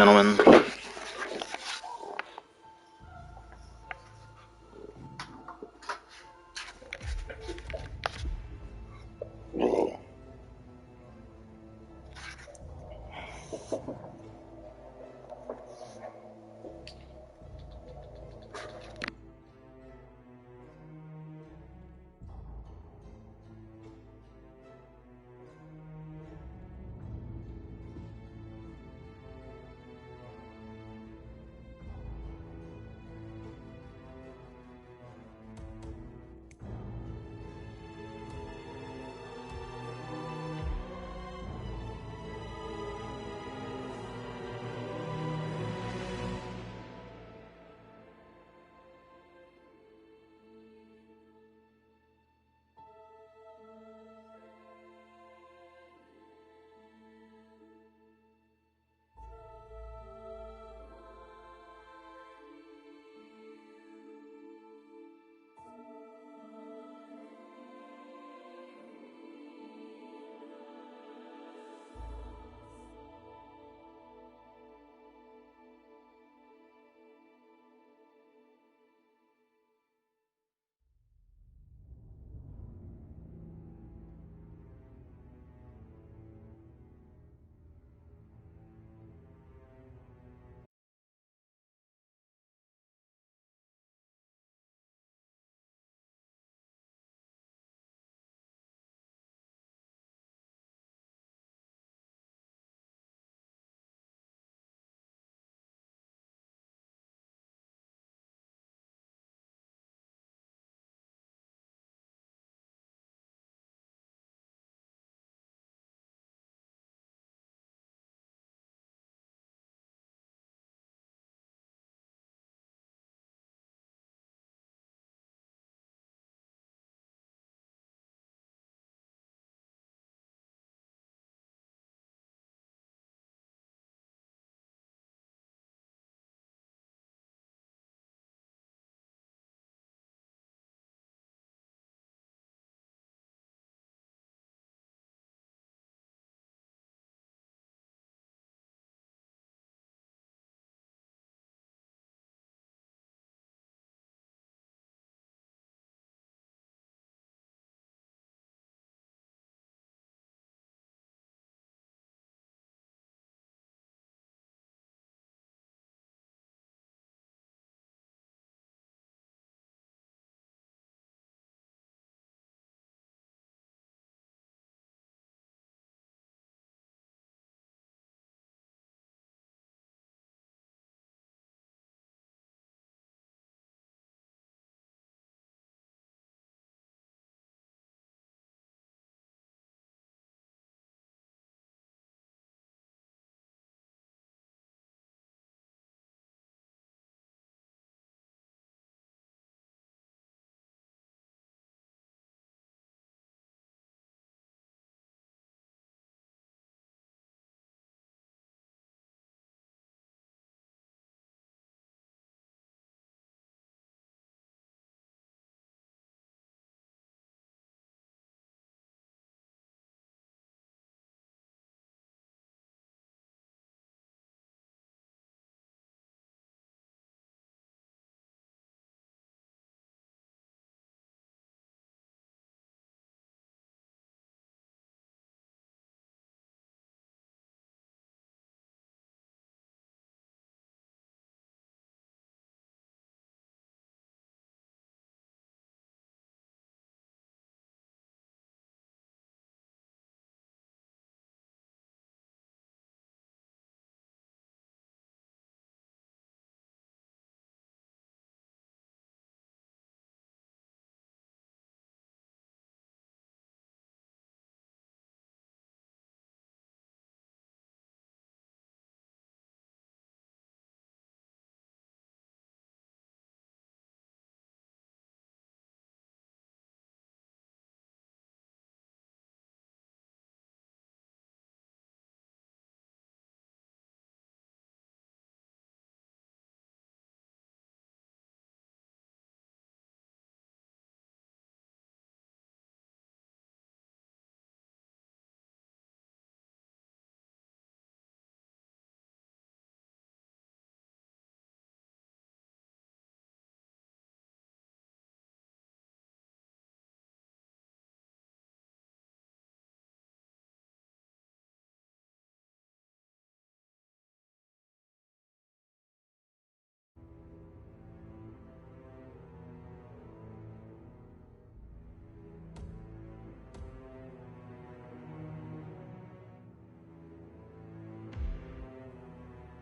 Gentlemen,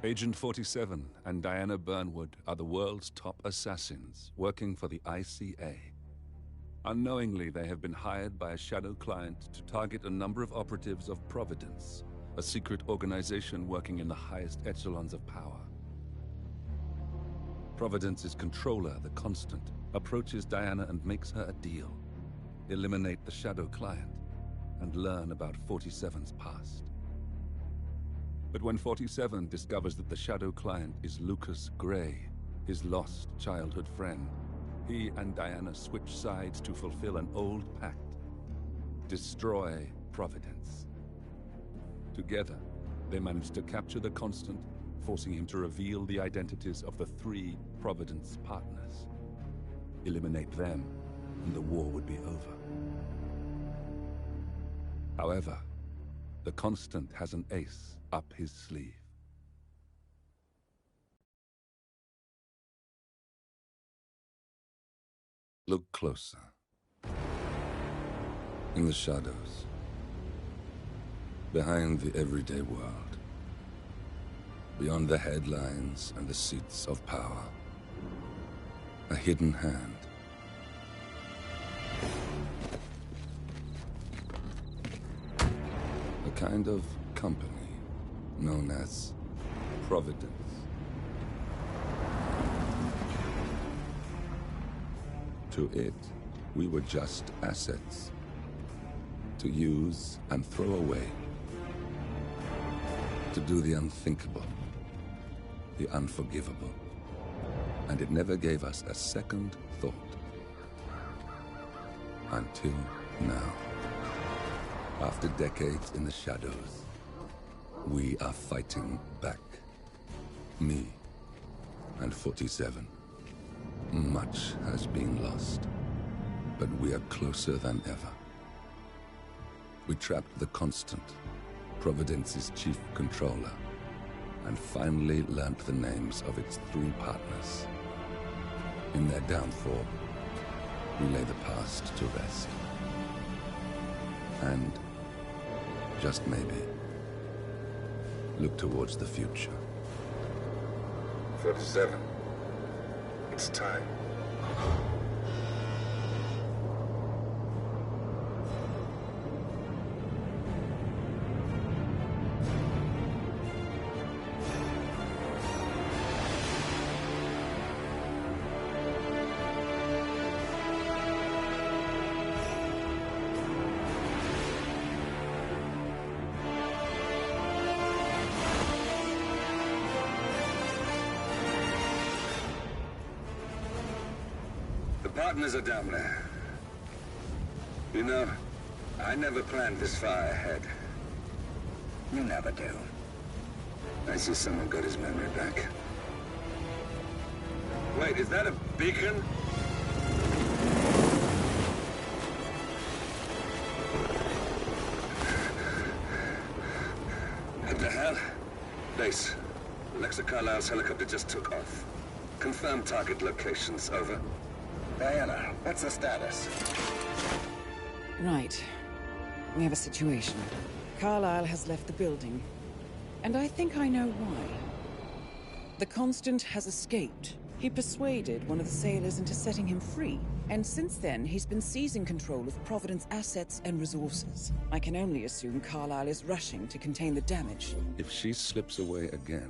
Agent 47 and Diana Burnwood are the world's top assassins working for the ICA. Unknowingly, they have been hired by a shadow client to target a number of operatives of Providence, a secret organization working in the highest echelons of power. Providence's controller, the Constant, approaches Diana and makes her a deal. Eliminate the shadow client and learn about 47's past. But when 47 discovers that the shadow client is Lucas Gray, his lost childhood friend, he and Diana switch sides to fulfill an old pact: destroy Providence. Together, they manage to capture the Constant, forcing him to reveal the identities of the 3 Providence partners. Eliminate them, and the war would be over. However, the Constant has an ace up his sleeve. Look closer. In the shadows. Behind the everyday world. Beyond the headlines and the seats of power. A hidden hand. A kind of company known as Providence. To it, we were just assets. To use and throw away. To do the unthinkable. The unforgivable. And it never gave us a second thought. Until now. After decades in the shadows, we are fighting back. Me and 47. Much has been lost, but we are closer than ever. We trapped the Constant, Providence's chief controller, and finally learnt the names of its 3 partners. In their downfall, we lay the past to rest. And, just maybe, look towards the future. 47. It's time. Partners are down there. You know, I never planned this far ahead. You never do. I see someone got his memory back. Wait, is that a beacon? What the hell? Base. Alexa Carlisle's helicopter just took off. Confirm target locations, over. Diana, what's the status? Right. We have a situation. Carlisle has left the building. And I think I know why. The Constant has escaped. He persuaded one of the sailors into setting him free. And since then, he's been seizing control of Providence assets and resources. I can only assume Carlisle is rushing to contain the damage. If she slips away again...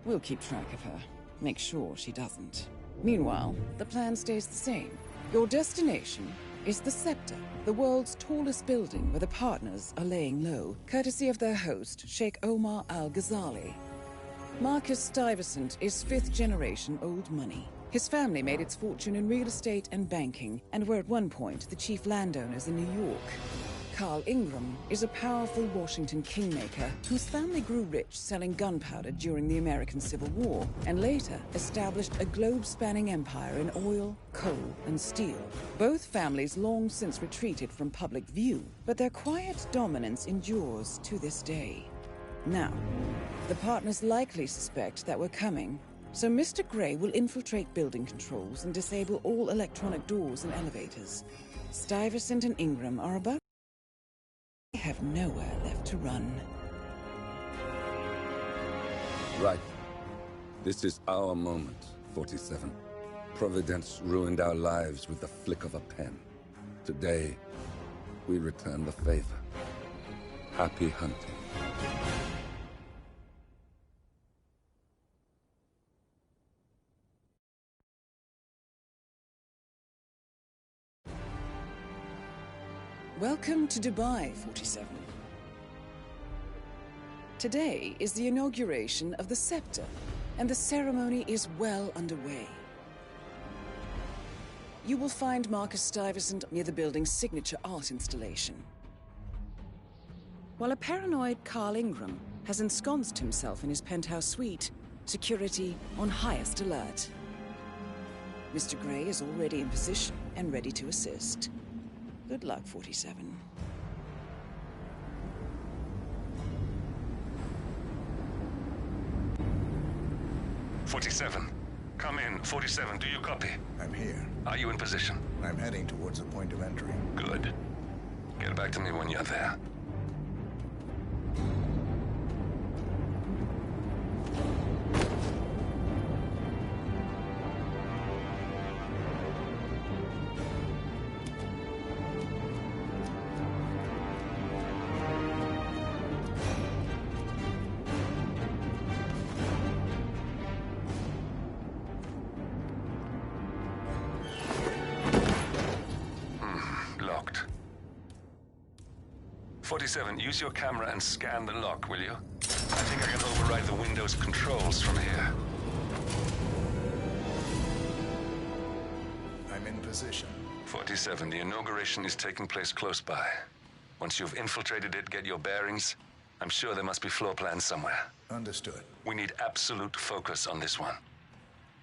We'll keep track of her. Make sure she doesn't. Meanwhile, the plan stays the same. Your destination is the Scepter, the world's tallest building where the partners are laying low, courtesy of their host, Sheikh Omar Al-Ghazali. Marcus Stuyvesant is 5th-generation old money. His family made its fortune in real estate and banking, and were at one point the chief landowners in New York. Carl Ingram is a powerful Washington kingmaker whose family grew rich selling gunpowder during the American Civil War, and later established a globe-spanning empire in oil, coal, and steel. Both families long since retreated from public view, but their quiet dominance endures to this day. Now, the partners likely suspect that we're coming, so Mr. Gray will infiltrate building controls and disable all electronic doors and elevators. Stuyvesant and Ingram are about They have nowhere left to run. Right. This is our moment, 47. Providence ruined our lives with the flick of a pen. Today, we return the favor. Happy hunting. Welcome to Dubai, 47. Today is the inauguration of the scepter, and the ceremony is well underway. You will find Marcus Stuyvesant near the building's signature art installation. While a paranoid Carl Ingram has ensconced himself in his penthouse suite, security on highest alert. Mr. Gray is already in position and ready to assist. Good luck, 47. Come in. 47, do you copy? I'm here. Are you in position? I'm heading towards the point of entry. Good. Get back to me when you're there. Locked. 47, use your camera and scan the lock, will you? I think I can override the Windows controls from here. I'm in position. 47, the inauguration is taking place close by. Once you've infiltrated it, get your bearings. I'm sure there must be floor plans somewhere. Understood. We need absolute focus on this one.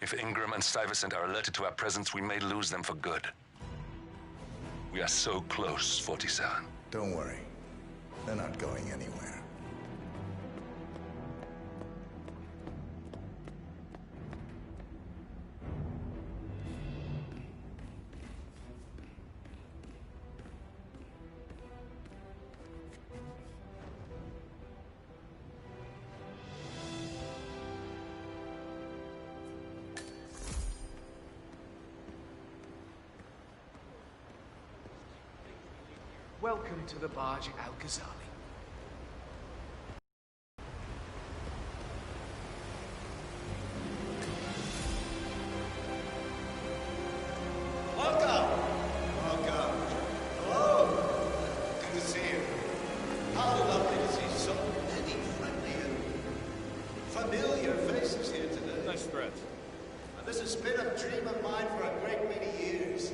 If Ingram and Stuyvesant are alerted to our presence, we may lose them for good. We are so close, 47. Don't worry. They're not going anywhere. Welcome to the barge Al-Ghazali. Welcome! Welcome. Hello! Good to see you. How lovely to see so many friendly and familiar faces here today. Nice spread. This has been a dream of mine for a great many years.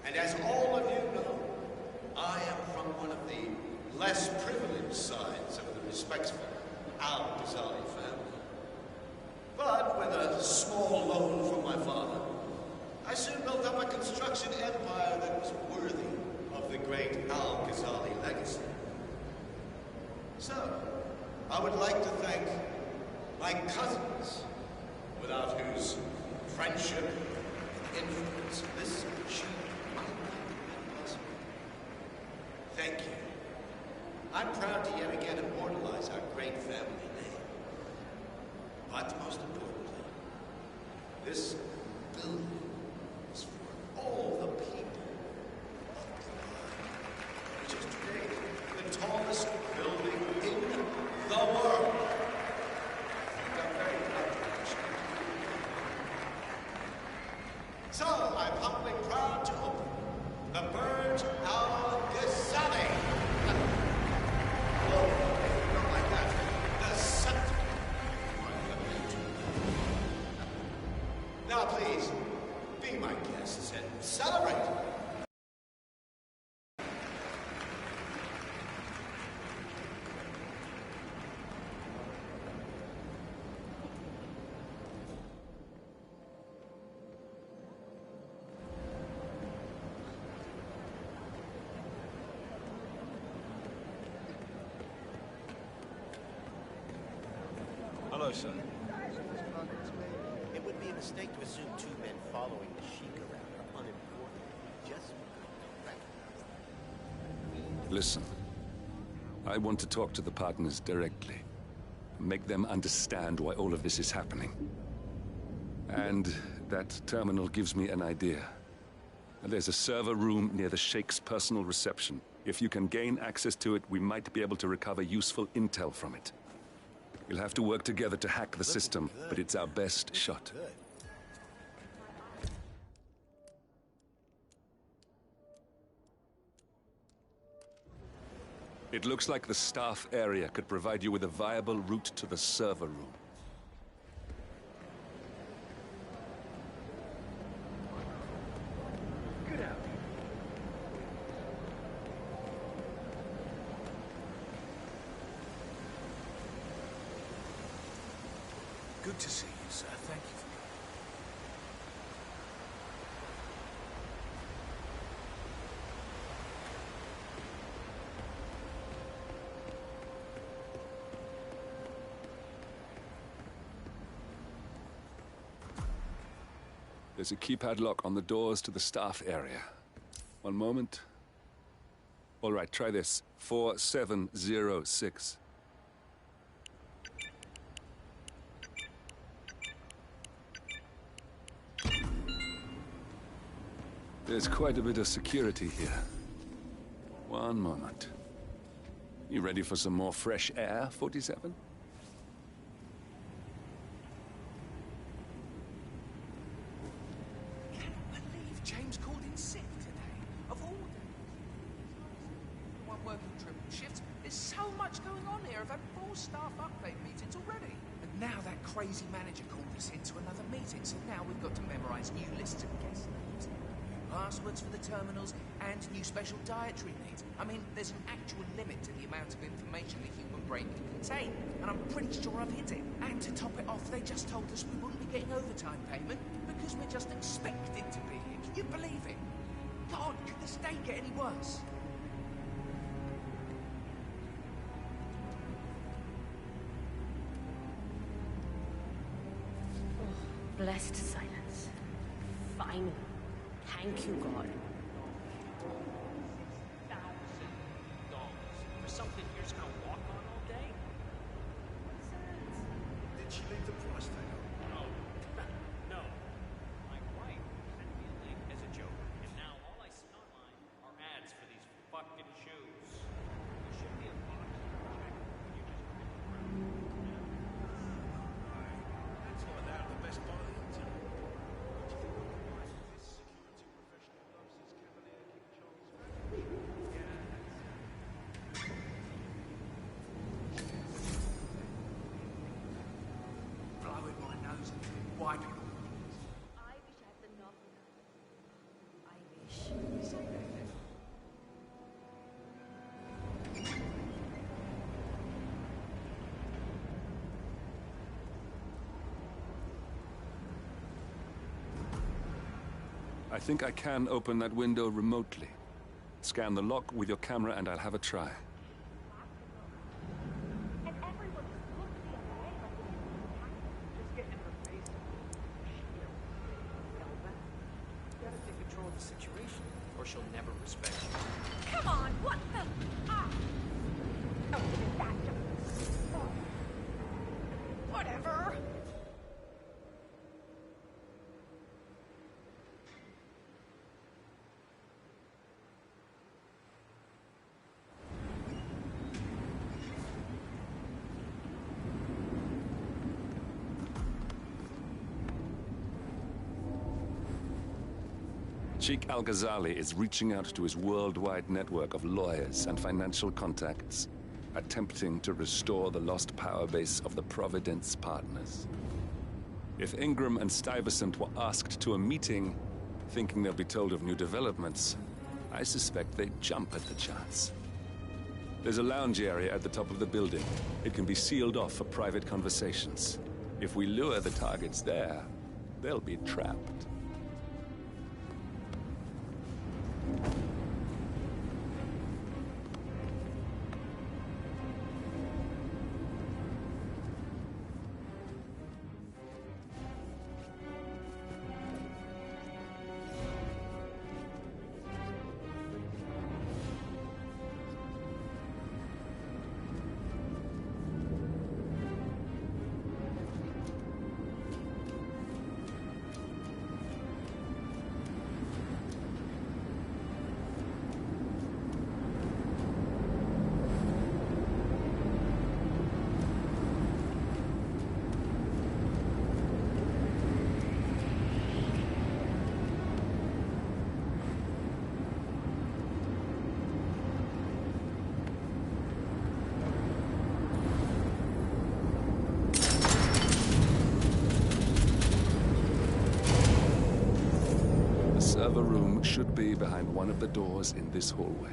And as all of you know, I am from one of the less privileged sides of the respectful Al-Ghazali family. But with a small loan from my father, I soon built up a construction empire that was worthy of the great Al-Ghazali legacy. So, I would like to thank my cousins, without whose friendship and influence this achievement might not have been possible. Thank you. I'm proud to yet again immortalize our great family name. But most importantly, this building is for all the people of Dubai, which is today the tallest building in the world. I'm very proud to mention it. So, I'm humbly proud to open the Burj Al Ghazali. Oh, not like that. The scepter. Now, please, be my guests and celebrate. Hello, sir. It would be a mistake to assume two men following the Sheik around are unimportant. Just recognize them. Listen, I want to talk to the partners directly. Make them understand why all of this is happening. And that terminal gives me an idea. There's a server room near the Sheikh's personal reception. If you can gain access to it, we might be able to recover useful intel from it. We'll have to work together to hack the system, but it's our best shot. Good. It looks like the staff area could provide you with a viable route to the server room. Good out. Good to see you, sir. Thank you for coming. There's a keypad lock on the doors to the staff area. One moment. All right, try this. 4706. There's quite a bit of security here. One moment. You ready for some more fresh air, 47? Believe James called in sick today. Of all days. One working triple shifts. There's so much going on here. I've had 4 staff update meetings already. And now that crazy manager called us into another meeting, so now we've got to memorize new lists of guest names, new passwords for the terminals, and new special dietary needs. I mean, there's an actual limit to the amount of information the human brain can contain, and I'm pretty sure I've hit it. And to top it off, they just told us we wouldn't be getting overtime payment because we're just expected to be here. Can you believe it? God, could this day get any worse? Blessed silence. Finally. Thank you, God. $6,000 for something you're just gonna walk on all day? Did she leave the price tag on? No. No. My wife sent me a link as a joke, and now all I see online are ads for these fucking shoes. There should be a box you can check when you just pick them That's why they're the best buy on the internet. What do you think of the price of this security professional loves his Cavalier King Charles? Blowing my nose and wiping all I wish I had the knob. I wish. I think I can open that window remotely. Scan the lock with your camera and I'll have a try. And everyone just looks the other way like this is Just get in her face. You gotta take control of the situation, or she'll never respect you. Come on, what the? Ah! Oh, is that just... Oh. Whatever. Sheikh Al-Ghazali is reaching out to his worldwide network of lawyers and financial contacts, attempting to restore the lost power base of the Providence partners. If Ingram and Stuyvesant were asked to a meeting, thinking they'll be told of new developments, I suspect they'd jump at the chance. There's a lounge area at the top of the building. It can be sealed off for private conversations. If we lure the targets there, they'll be trapped. server room should be behind one of the doors in this hallway.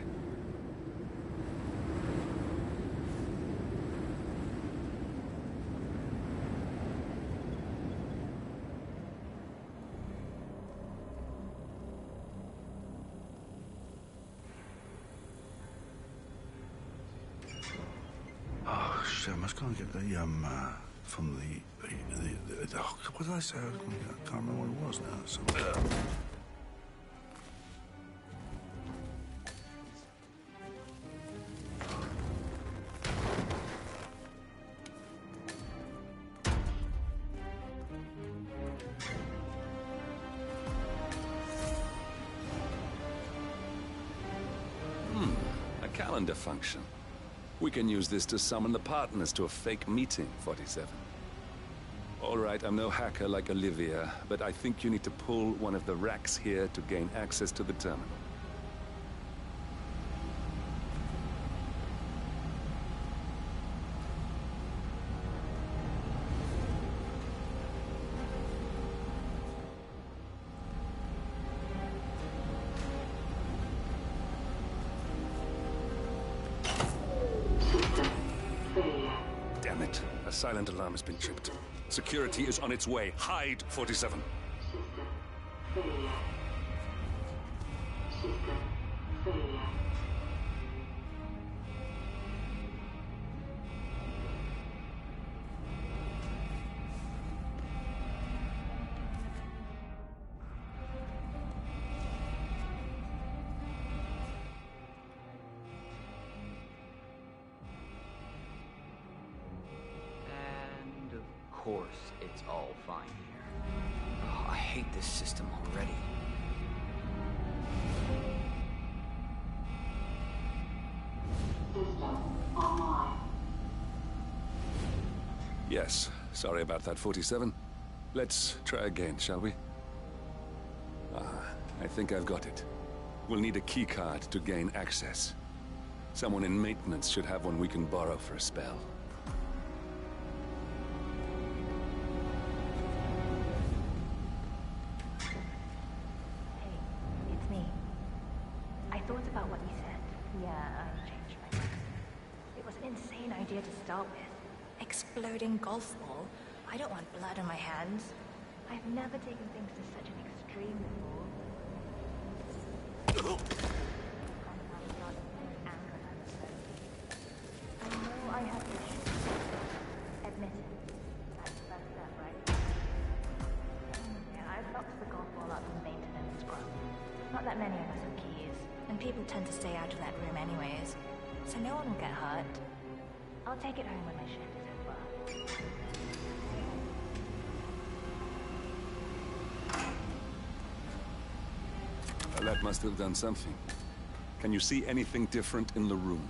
Oh, shit, I must go and get the, from the oh, what did I say? I can't remember what it was now. So, A calendar function. We can use this to summon the partners to a fake meeting, 47. All right, I'm no hacker like Olivia, but I think you need to pull one of the racks here to gain access to the terminal. Damn it. A silent alarm has been tripped. Security is on its way. Hide, 47. And of course, it's all fine here. Oh, I hate this system already. System online. Yes, sorry about that, 47. Let's try again, shall we? I think I've got it. We'll need a keycard to gain access. Someone in maintenance should have one we can borrow for a spell. Hey, it's me. I thought about what you said. Yeah, I've changed my mind. It was an insane idea to start with. Exploding golf ball? I don't want blood on my hands. I've never taken things to such an extreme before. I know I have issues. Admit it. That's the first step, right? Yeah, I've locked the golf ball up in maintenance scrub. Not that many of us have keys, and people tend to stay out of that room anyways, so no one will get hurt. I'll take it home when my shift is over. Well, that must have done something. Can you see anything different in the room?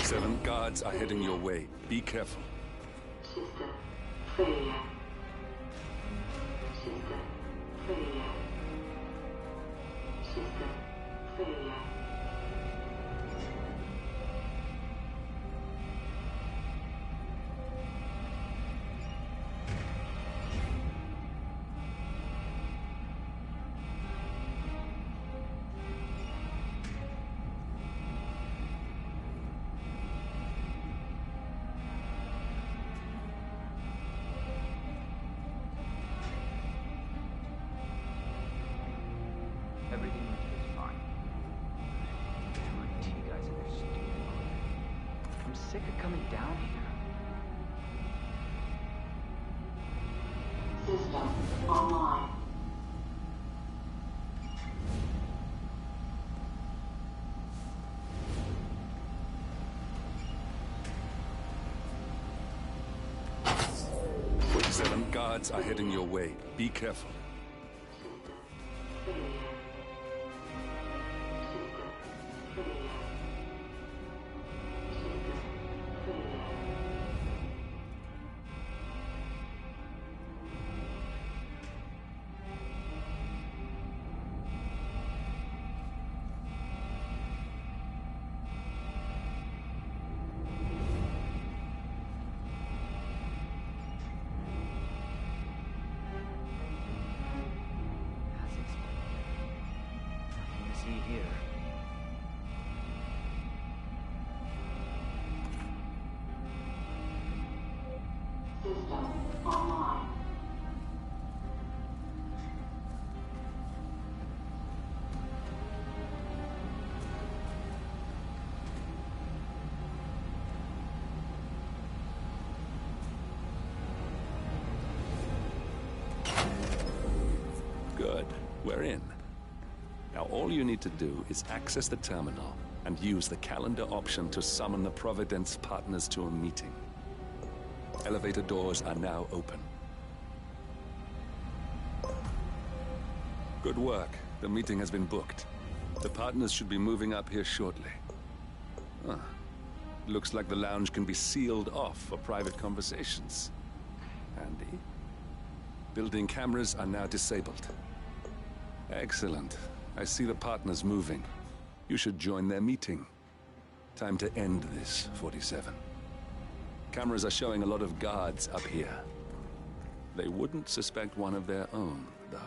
Seven guards are heading your way. Be careful. System failure. System failure. System failure. Everything was fine. Two guys in their stupid life. I'm sick of coming down here. System online. Guards are heading your way. Be careful. Here. System online. Good. We're in. Now all you need to do is access the terminal and use the calendar option to summon the Providence partners to a meeting. Elevator doors are now open. Good work. The meeting has been booked. The partners should be moving up here shortly. Ah, looks like the lounge can be sealed off for private conversations. Handy. Building cameras are now disabled. Excellent. I see the partners moving. You should join their meeting. Time to end this, 47. Cameras are showing a lot of guards up here. They wouldn't suspect one of their own, though.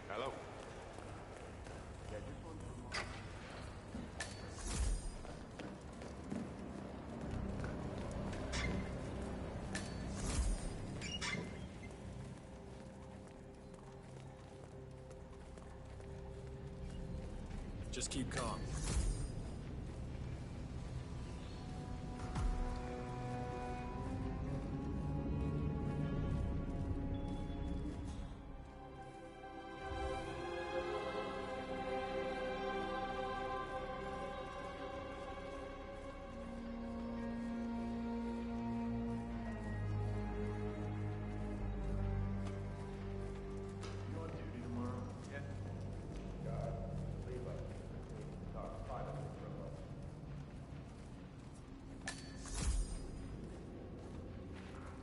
Hello? Just keep calm.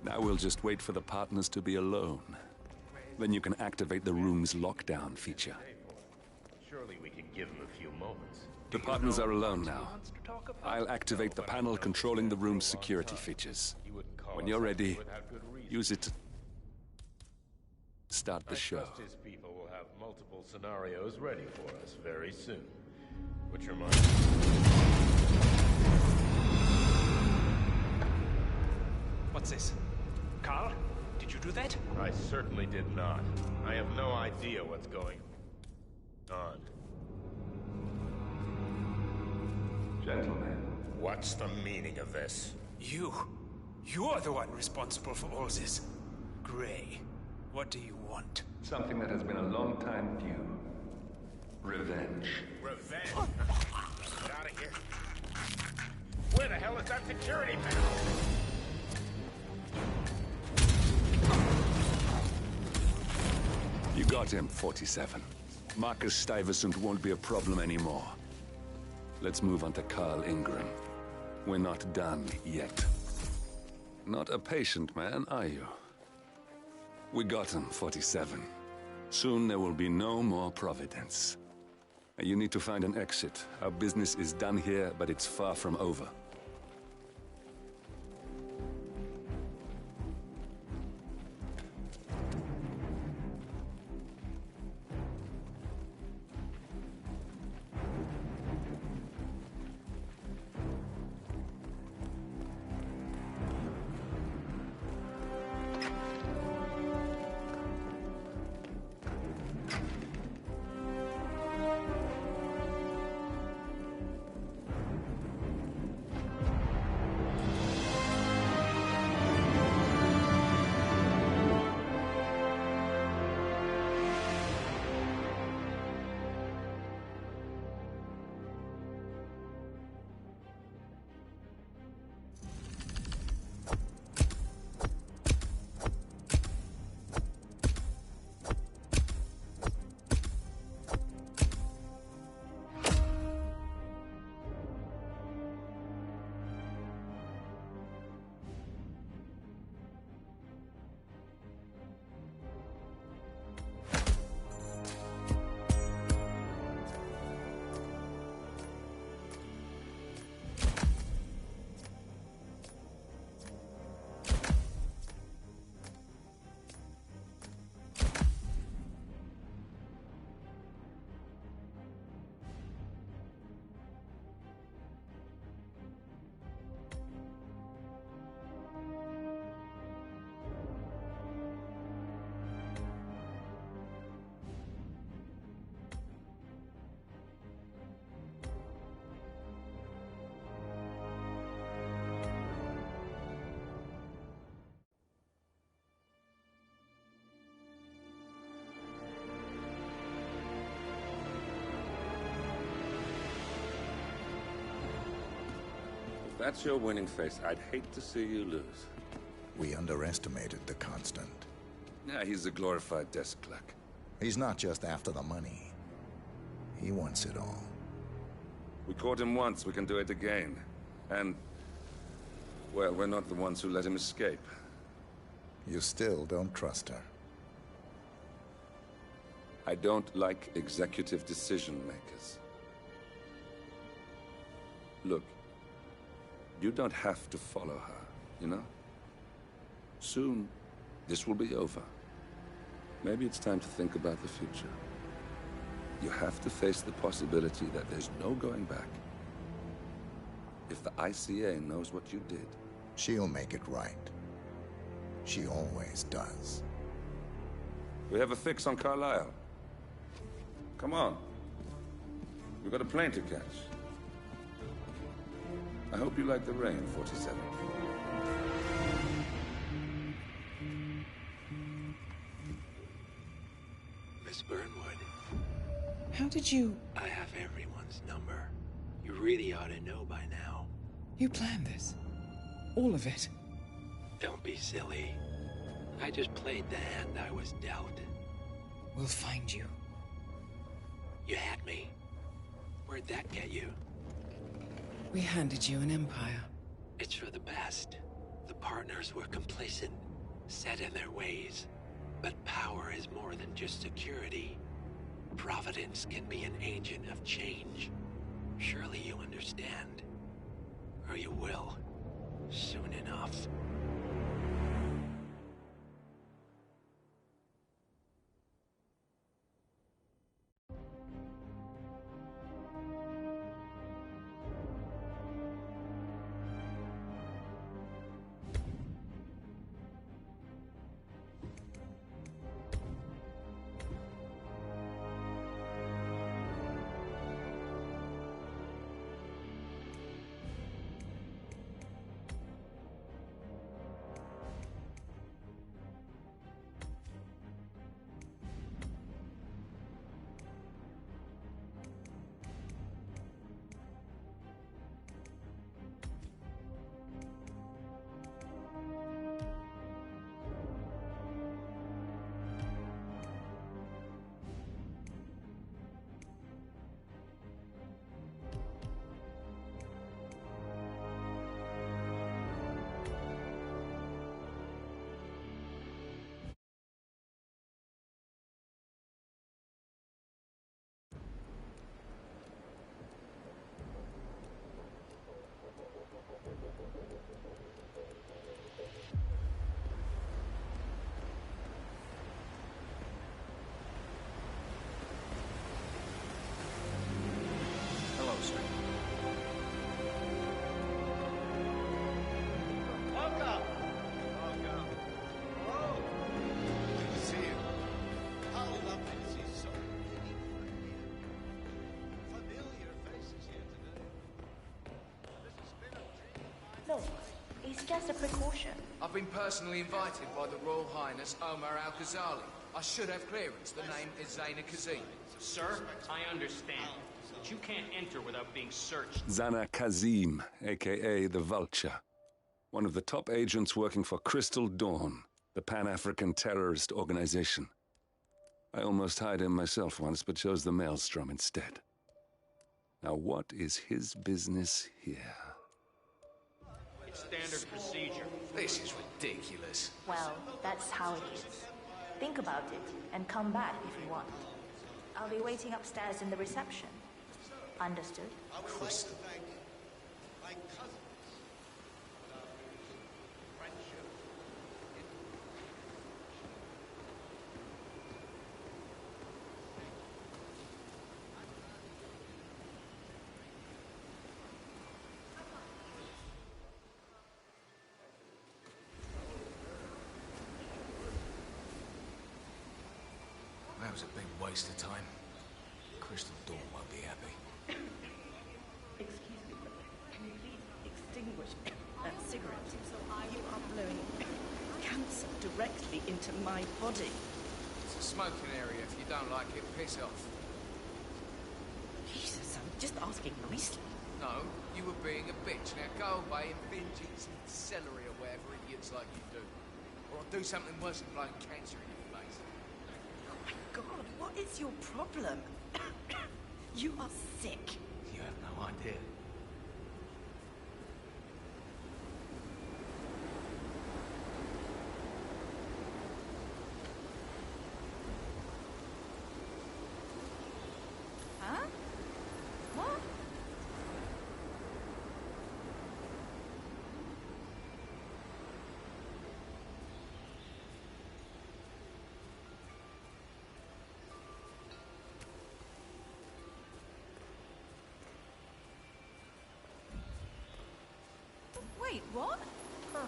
Now we'll just wait for the partners to be alone. Then you can activate the room's lockdown feature. Surely we can give him a few moments. The partners are alone now. I'll activate the panel controlling the room's security features. When you're ready, use it to start the show. I trust his people will have multiple scenarios ready for us very soon. What's your mind? What's this? Carl? Did you do that? I certainly did not. I have no idea what's going on. Gentlemen. What's the meaning of this? You're the one responsible for all this. Gray, what do you want? Something that has been a long time due. Revenge. Revenge? Get out of here. Where the hell is that security panel? You got him, 47. Marcus Stuyvesant won't be a problem anymore. Let's move on to Carl Ingram. We're not done yet. Not a patient man, are you? We got him, 47. Soon there will be no more Providence. You need to find an exit. Our business is done here, but it's far from over. That's your winning face. I'd hate to see you lose. We underestimated the Constant. Yeah, he's a glorified desk clerk. He's not just after the money. He wants it all. We caught him once, we can do it again. And, well, we're not the ones who let him escape. You still don't trust her. I don't like executive decision makers. Look, you don't have to follow her, you know? Soon, this will be over. Maybe it's time to think about the future. You have to face the possibility that there's no going back. If the ICA knows what you did... She'll make it right. She always does. We have a fix on Carlisle. Come on. We've got a plane to catch. I hope you like the rain, 47. Miss Burnwood. How did you... I have everyone's number. You really ought to know by now. You planned this? All of it? Don't be silly. I just played the hand I was dealt. We'll find you. You had me. Where'd that get you? We handed you an empire. It's for the best. The partners were complacent, set in their ways. But power is more than just security. Providence can be an agent of change. Surely you understand. Or you will. Soon enough. Welcome! Welcome. Hello! Good to see you. How lovely to see so many familiar faces here today. This has been a dream of mine. No, it's just a precaution. I've been personally invited by the Royal Highness Omar Al-Ghazali. I should have clearance. The name is Zaina Kazim. Sir, I understand. But you can't enter without being searched. Zana Kazim, a.k.a. the Vulture. One of the top agents working for Crystal Dawn, the Pan-African terrorist organization. I almost hired him myself once, but chose the Maelstrom instead. Now what is his business here? It's standard procedure. This is ridiculous. Well, that's how it is. Think about it, and come back if you want. I'll be waiting upstairs in the reception. Understood? I would like to thank my cousins for our friendship. That was a big waste of time. Crystal Dawn won't be happy. Excuse me, but can you please extinguish that cigarette? You are blowing cancer directly into my body. It's a smoking area. If you don't like it, piss off. Jesus, I'm just asking nicely. No, you were being a bitch. Now go away and binge eat some celery or whatever idiots like you do. Or I'll do something worse than blowing cancer in your face. Oh my god, what is your problem? You are sick. You have no idea. Huh? What? Wait, what? Huh.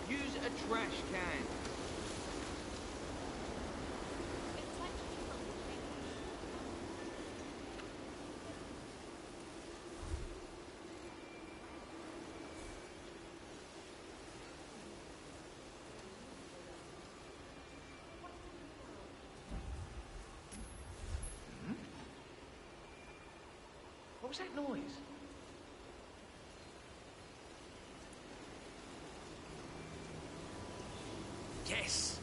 Use a trash can. What was that noise? Yes!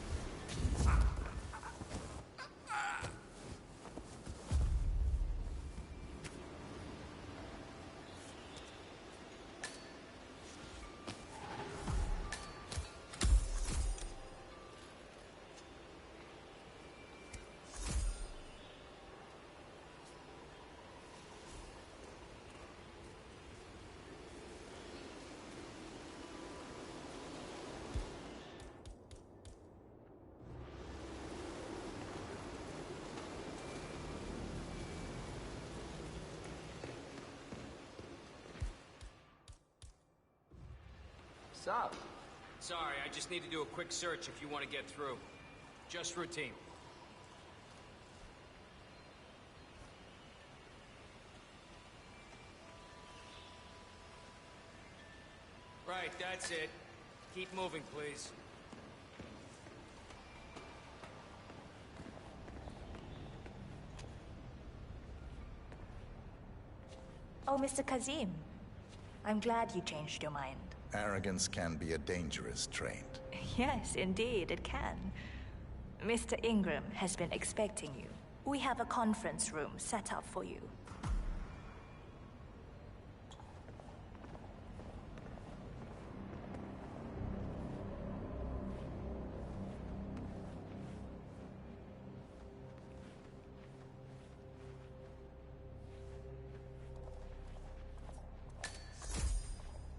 What's up? Sorry, I just need to do a quick search if you want to get through. Just routine. Right, that's it. Keep moving, please. Oh, Mr. Kazim. I'm glad you changed your mind. Arrogance can be a dangerous trait. Yes, indeed, it can. Mr. Ingram has been expecting you. We have a conference room set up for you.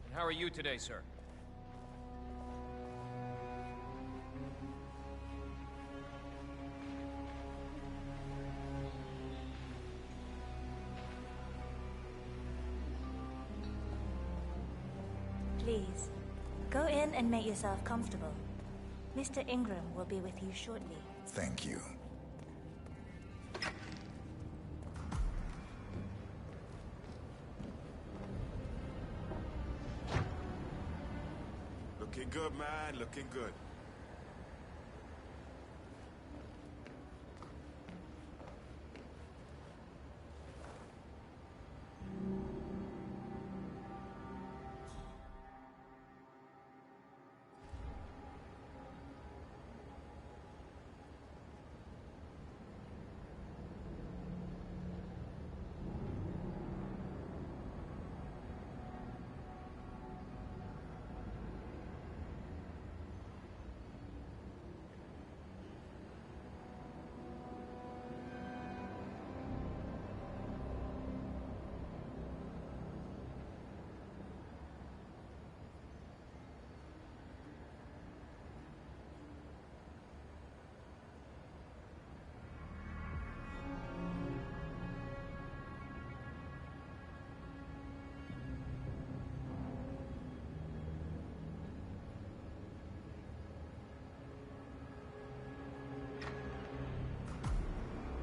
And how are you today, sir? Please, go in and make yourself comfortable. Mr. Ingram will be with you shortly. Thank you. Looking good, man. Looking good.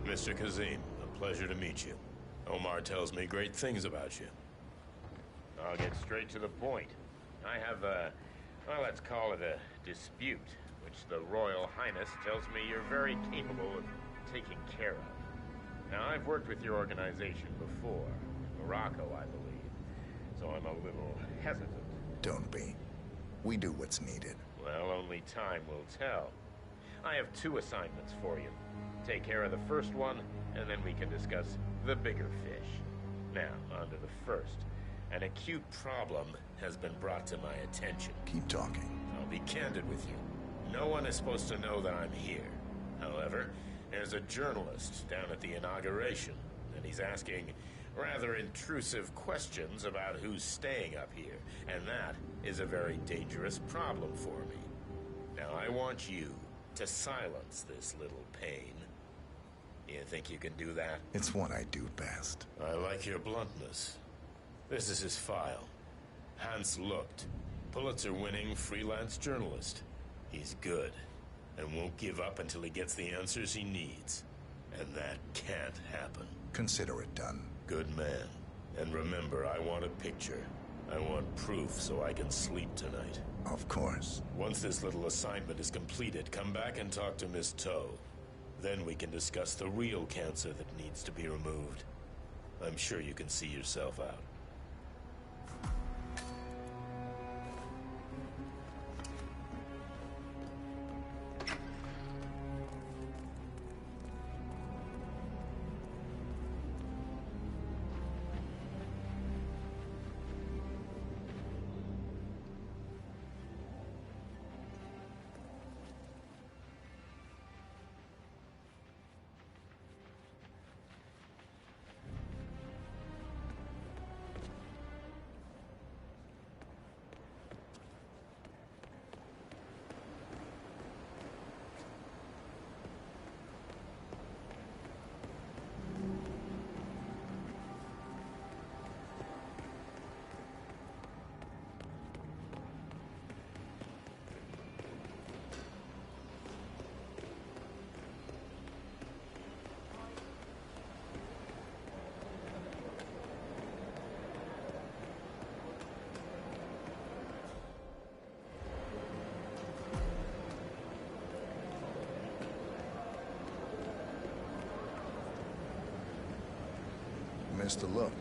Mr. Kazim, a pleasure to meet you. Omar tells me great things about you. I'll get straight to the point. I have a, well, let's call it a dispute, which the Royal Highness tells me you're very capable of taking care of. Now, I've worked with your organization before, in Morocco, I believe. so I'm a little hesitant. Don't be. We do what's needed. Well, only time will tell. I have 2 assignments for you. Take care of the first one, and then we can discuss the bigger fish. Now, on to the first. An acute problem has been brought to my attention. Keep talking. I'll be candid with you. No one is supposed to know that I'm here. However, there's a journalist down at the inauguration, and he's asking rather intrusive questions about who's staying up here, and that is a very dangerous problem for me. Now, I want you to silence this little pain. You think you can do that? It's what I do best. I like your bluntness. This is his file. Hans Lucht, Pulitzer-winning freelance journalist. He's good, and won't give up until he gets the answers he needs. And that can't happen. Consider it done. Good man. And remember, I want a picture. I want proof so I can sleep tonight. Of course. Once this little assignment is completed, come back and talk to Miss Toe. Then we can discuss the real cancer that needs to be removed. I'm sure you can see yourself out. Mr. Lucht,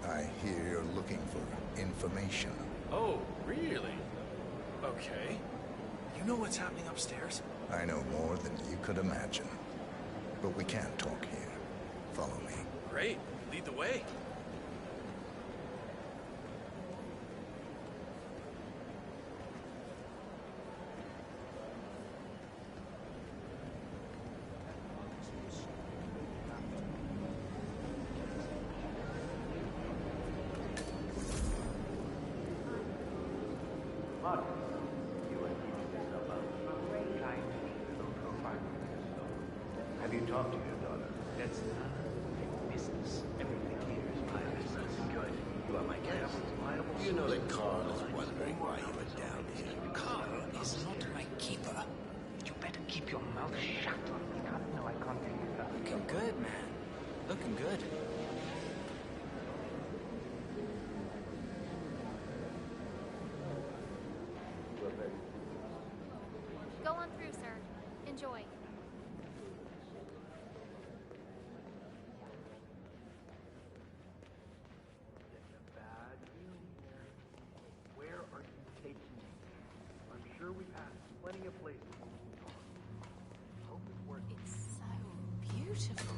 I hear you're looking for information. Oh, really? Okay. You know what's happening upstairs? I know more than you could imagine. But we can't talk here. Follow me. Great. Lead the way. Have you talked to your daughter? That's none of your business. Everything here is my business. Good. You are my guest. You know that Carl is wondering why you were down here. Carl is not my keeper. You better keep your mouth shut. You can't have no eye contact with her. Looking good, man. Looking good. Go on through, sir. Enjoy. Where are you taking me? I'm sure we passed plenty of places. Hope it's working. It's so beautiful.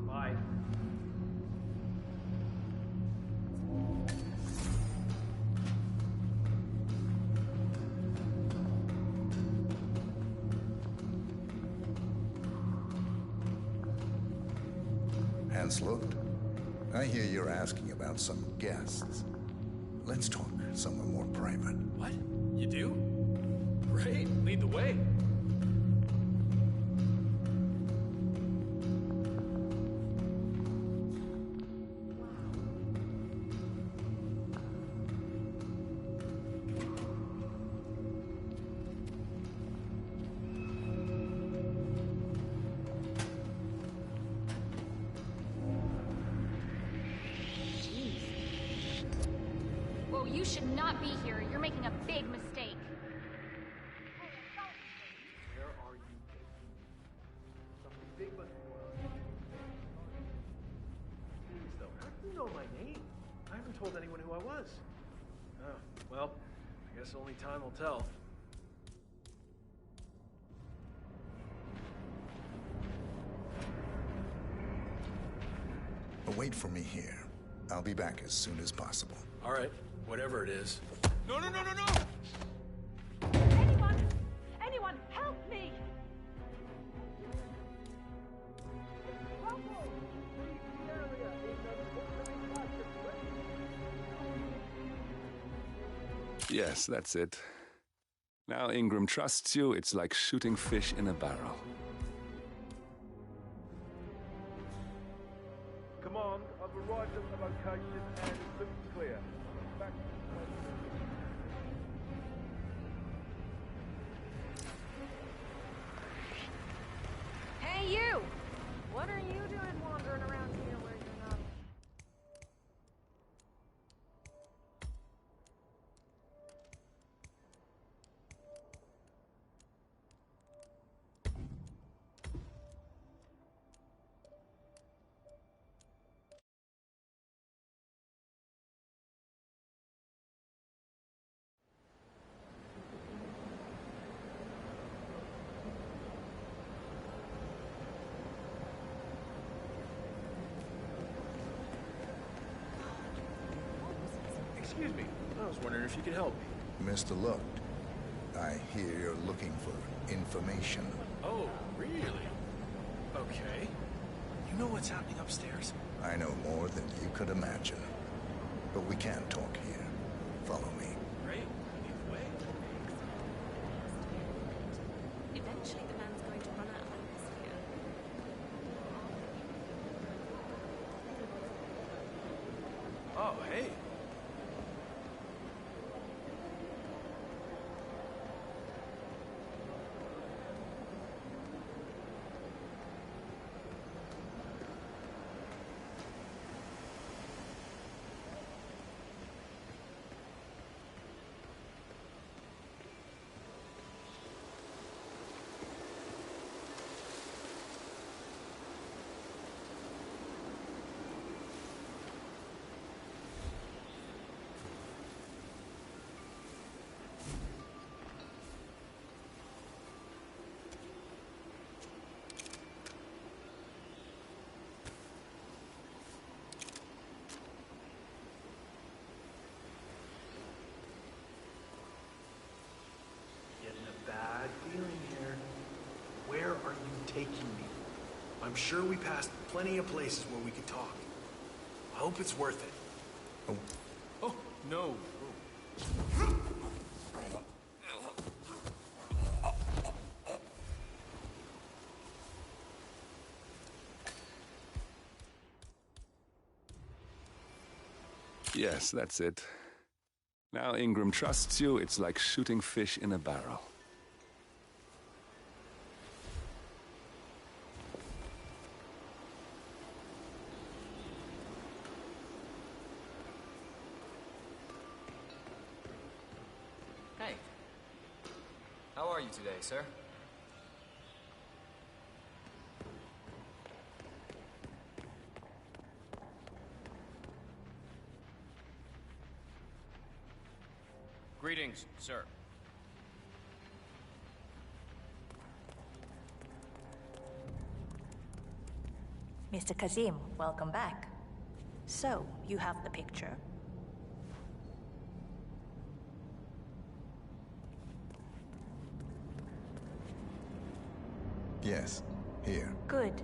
Bye. Hans Lucht, I hear you're asking about some guests. Let's talk somewhere more private. What? You do? Great. Lead the way. No, you should not be here. You're making a big mistake. Where are you taking me? Something big must be going on. Please, though, how do you know my name? I haven't told anyone who I was. Oh, well, I guess only time will tell. Wait for me here. I'll be back as soon as possible. All right, whatever it is. No, no, no, no, no! Anyone! Anyone, help me! Yes, that's it. Now Ingram trusts you, it's like shooting fish in a barrel. Command, I've arrived at the location and it looks clear. Back to the Hey, you! What are you doing wandering around here where you're not? Excuse me. I was wondering if you could help me. Mr. Looked, I hear you're looking for information. Oh, really? Okay. You know what's happening upstairs? I know more than you could imagine. But we can't talk here. Follow me. Great. Lead the way. Eventually, the man's going to run out of atmosphere. Oh, hey. Getting a bad feeling here. Where are you taking me? I'm sure we passed plenty of places where we could talk. I hope it's worth it. Oh. Oh, no. Yes, that's it. Now Ingram trusts you, it's like shooting fish in a barrel. Hey. How are you today, sir? Greetings, sir. Mr. Kazim, welcome back. So, you have the picture. Yes, here. Good.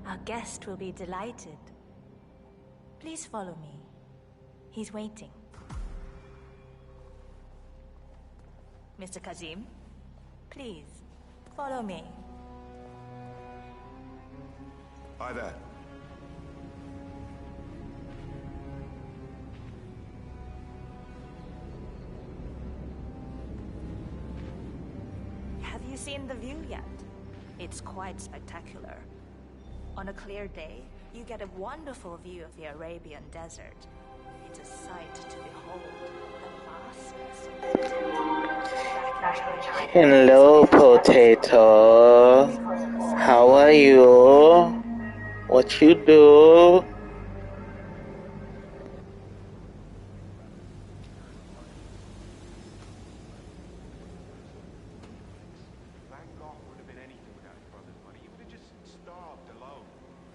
Our guest will be delighted. Please follow me. He's waiting. Mr. Kazim, please, follow me. Hi there. Have you seen the view yet? It's quite spectacular. On a clear day, you get a wonderful view of the Arabian desert. It a sight to behold. The vastness. Hello, potato. How are you? What you do? Van Gogh would have been anything without his brother's money. He would have just starved alone.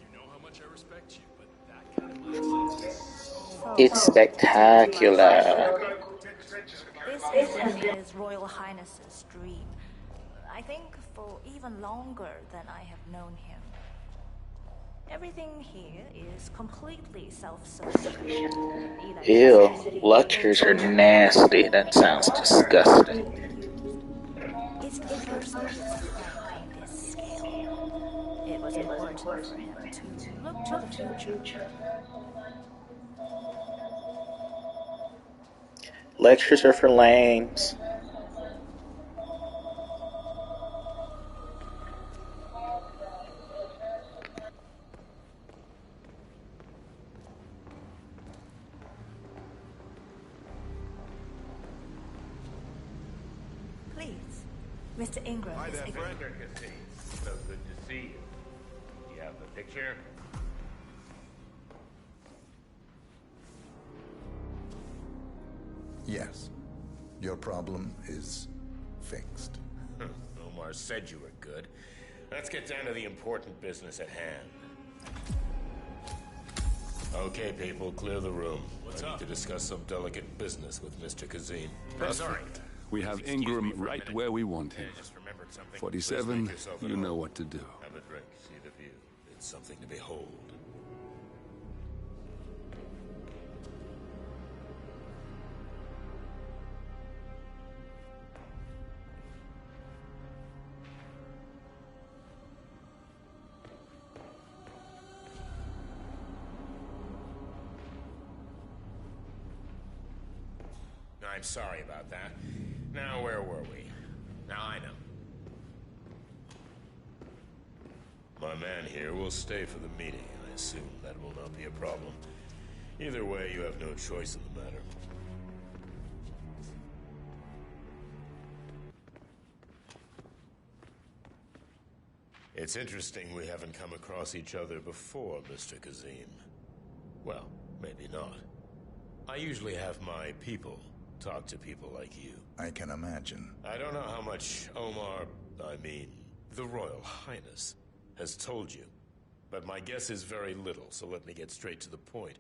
You know how much I respect you, but that kind of mindset is so... It's spectacular. This has been His Royal Highness's dream. I think for even longer than I have known him. Everything here is completely self-sufficient. Ew, lectures are nasty. That sounds disgusting. It's the first visit to Frank on this scale. It was important for him to look to the future. Lectures are for lames. Please, Mr. Ingram Hi is there, friend. So good to see you. Do you have a picture? Yes. Your problem is fixed. Omar said you were good. Let's get down to the important business at hand. Okay, people, clear the room. I need to discuss some delicate business with Mr. Kazim. Perfect. We have Ingram right where we want him. 47, you know what to do. Have a drink, see the view. It's something to behold. I'm sorry about that. Now, where were we? Now I know. My man here will stay for the meeting. I assume that will not be a problem. Either way, you have no choice in the matter. It's interesting we haven't come across each other before, Mr. Kazim. Well, maybe not. I usually have my people talk to people like you. I can imagine. I don't know how much Omar, the Royal Highness, has told you. But my guess is very little, so let me get straight to the point.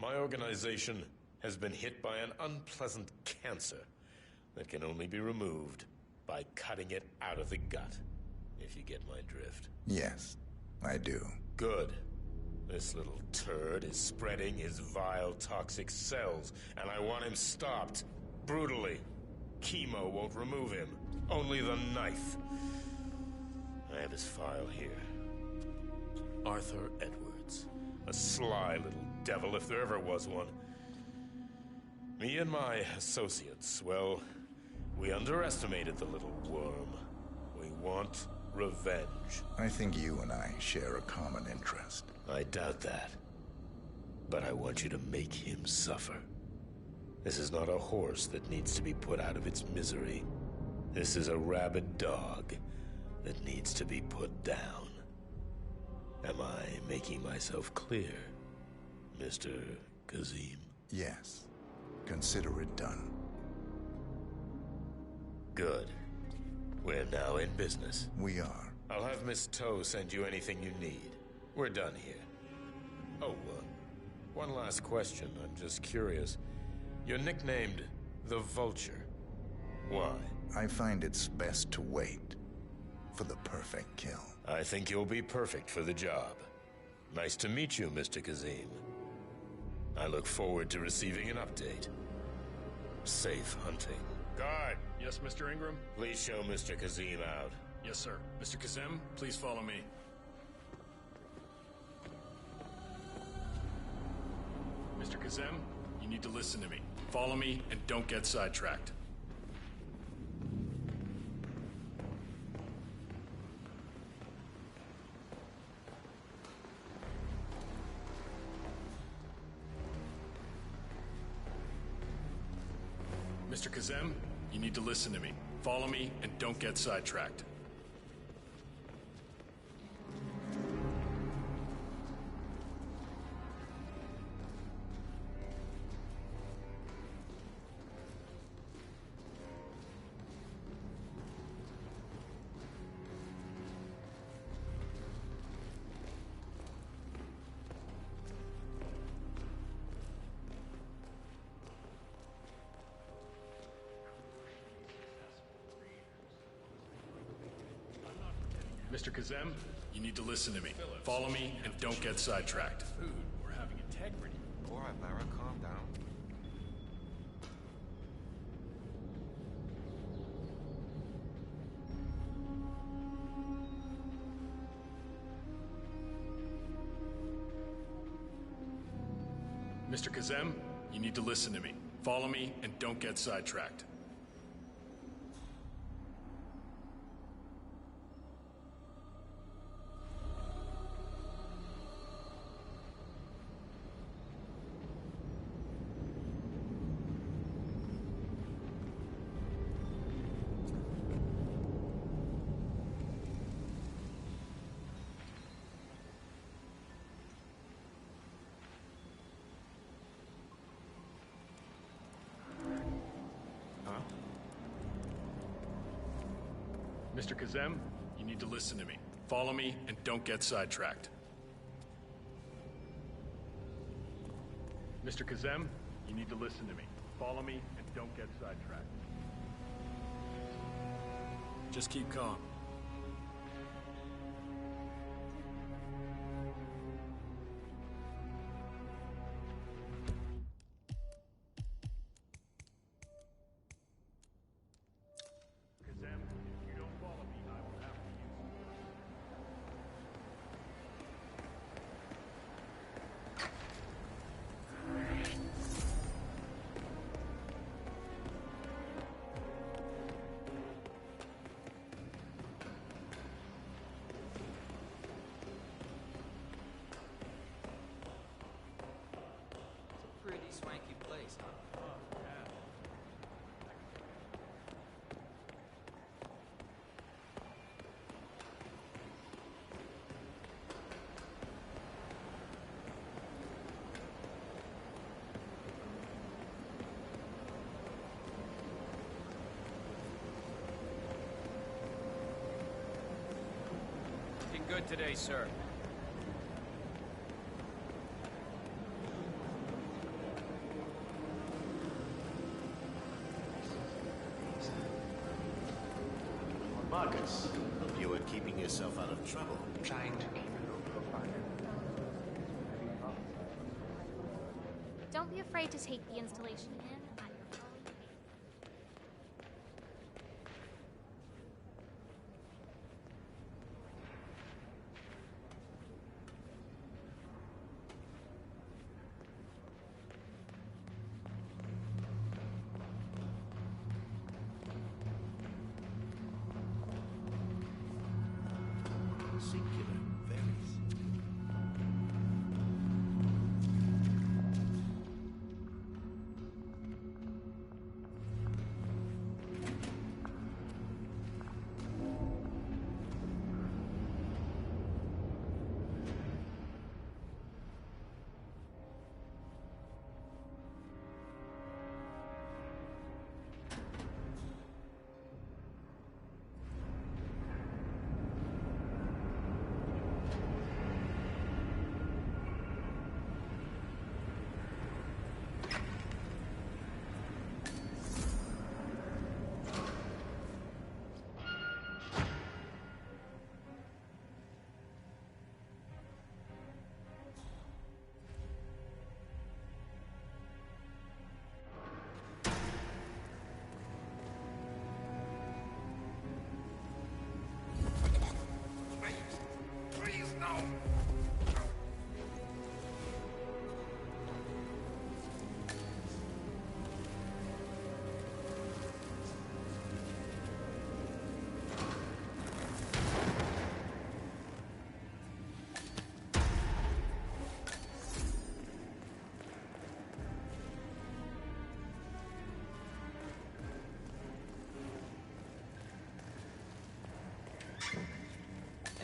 My organization has been hit by an unpleasant cancer that can only be removed by cutting it out of the gut, if you get my drift. Yes, I do. Good. This little turd is spreading his vile, toxic cells, and I want him stopped. Brutally. Chemo won't remove him. Only the knife. I have his file here. Arthur Edwards. A sly little devil, if there ever was one. Me and my associates, well, we underestimated the little worm. We want revenge. I think you and I share a common interest. I doubt that. But I want you to make him suffer. This is not a horse that needs to be put out of its misery. This is a rabid dog that needs to be put down. Am I making myself clear, Mr. Kazim? Yes. Consider it done. Good. We're now in business. We are. I'll have Miss Toe send you anything you need. We're done here. Oh, one last question. I'm just curious. You're nicknamed the Vulture. Why? I find it's best to wait for the perfect kill. I think you'll be perfect for the job. Nice to meet you, Mr. Kazim. I look forward to receiving an update. Safe hunting. Guard! Yes, Mr. Ingram? Please show Mr. Kazim out. Yes, sir. Mr. Kazim, please follow me. Mr. Kazim, you need to listen to me. Follow me and don't get sidetracked. Mr. Kazem, you need to listen to me. Follow me and don't get sidetracked. Mr. Kazem, you need to listen to me. Follow me and don't get sidetracked. Food, we're having integrity. All right, Lara, calm down. Mr. Kazem, you need to listen to me. Follow me and don't get sidetracked. Mr. Kazem, you need to listen to me. Follow me and don't get sidetracked. Mr. Kazem, you need to listen to me. Follow me and don't get sidetracked. Just keep calm. Pretty swanky place, huh? Oh, yeah. Looking good today, sir. Marcus, you were keeping yourself out of trouble. Trying to keep a low profile. Don't be afraid to take the installation in at your own pace. Singular varies.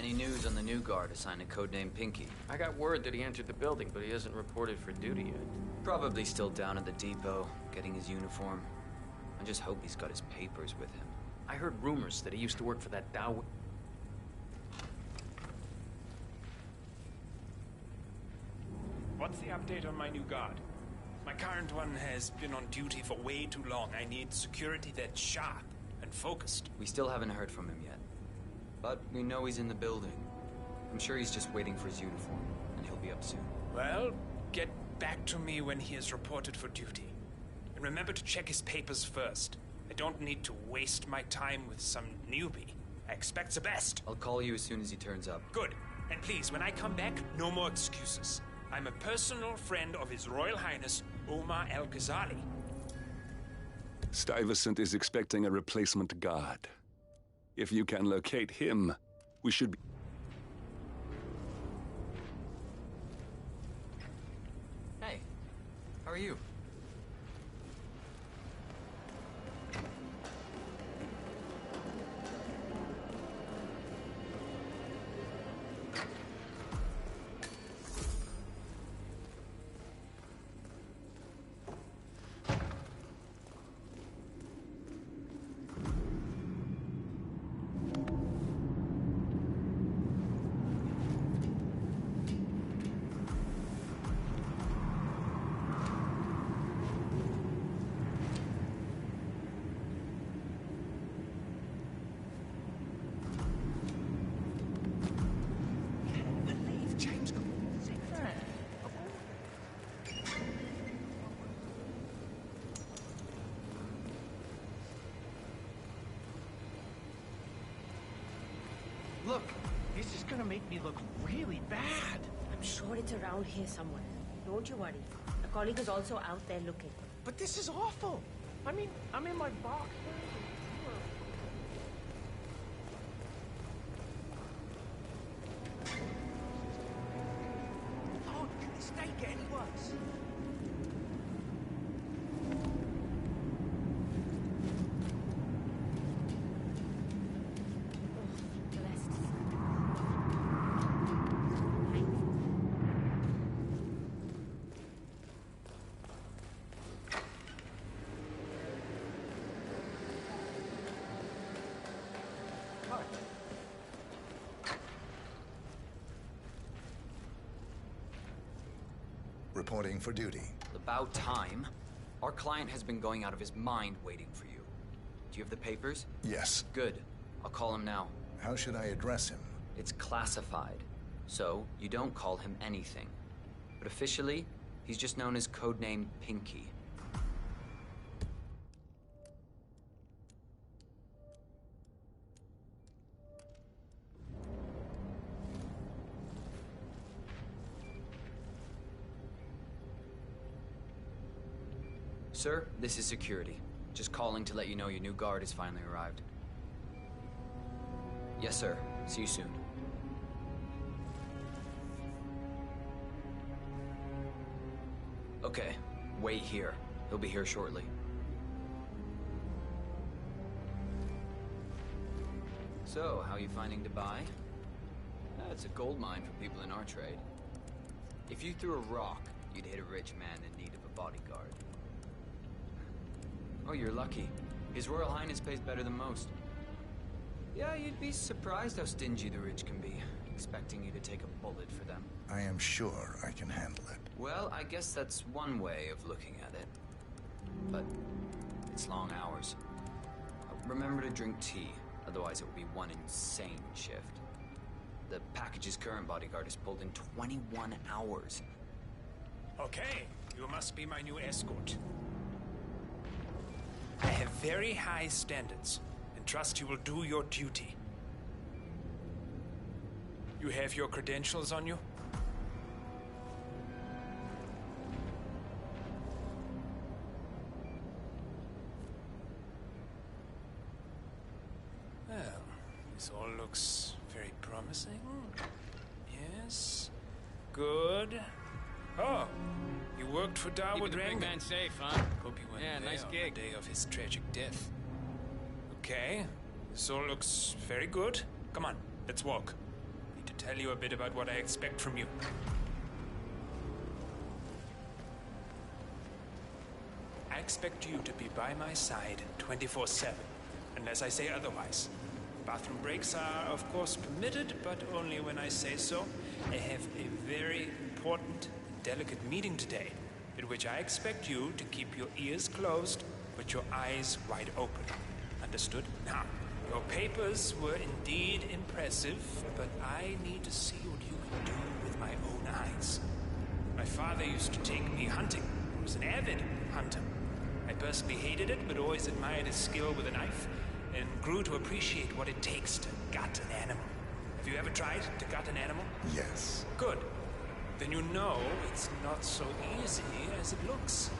Any news on the new guard assigned to codename Pinky? I got word that he entered the building, but he hasn't reported for duty yet. Probably still down at the depot, getting his uniform. I just hope he's got his papers with him. I heard rumors that he used to work for that Dow... What's the update on my new guard? My current one has been on duty for way too long. I need security that's sharp and focused. We still haven't heard from him yet. But we know he's in the building. I'm sure he's just waiting for his uniform, and he'll be up soon. Well, get back to me when he is reported for duty. And remember to check his papers first. I don't need to waste my time with some newbie. I expect the best. I'll call you as soon as he turns up. Good. And please, when I come back, no more excuses. I'm a personal friend of His Royal Highness, Omar Al-Ghazali. Stuyvesant is expecting a replacement guard. If you can locate him, we should be... Hey, how are you? Look, this is gonna make me look really bad. I'm sure it's around here somewhere. Don't you worry. A colleague is also out there looking. But this is awful. I mean, I'm in my box. Lord, can this day get any worse? Reporting for duty. About time. Our client has been going out of his mind waiting for you. Do you have the papers? Yes. Good. I'll call him now. How should I address him? It's classified, so you don't call him anything. But officially, he's just known as codename Pinky. Sir, this is security. Just calling to let you know your new guard has finally arrived. Yes, sir. See you soon. Okay, wait here. He'll be here shortly. So, how are you finding Dubai? It's a gold mine for people in our trade. If you threw a rock, you'd hit a rich man in need of a bodyguard. Oh, you're lucky. His Royal Highness pays better than most. Yeah, you'd be surprised how stingy the rich can be, expecting you to take a bullet for them. I am sure I can handle it. Well, I guess that's one way of looking at it. But it's long hours. Remember to drink tea, otherwise it will be one insane shift. The package's current bodyguard is pulled in 21 hours. Okay, you must be my new escort. I have very high standards, and trust you will do your duty. You have your credentials on you? Well, this all looks very promising. Yes. Good. Oh, you worked for Darwood Keeping the big Rangan. man safe, huh? Hope you went Yeah, there nice on gig. the day of his tragic death. Okay, this all looks very good. Come on, let's walk. tell you a bit about what I expect from you. I expect you to be by my side 24/7, unless I say otherwise. Bathroom breaks are, of course, permitted, but only when I say so. I have a very important, delicate meeting today, in which I expect you to keep your ears closed, but your eyes wide open. Understood? Now, your papers were indeed impressive, but I need to see what you can do with my own eyes. My father used to take me hunting. He was an avid hunter. I personally hated it, but always admired his skill with a knife, and grew to appreciate what it takes to gut an animal. Have you ever tried to gut an animal? Yes. Good. Then you know it's not so easy as it looks.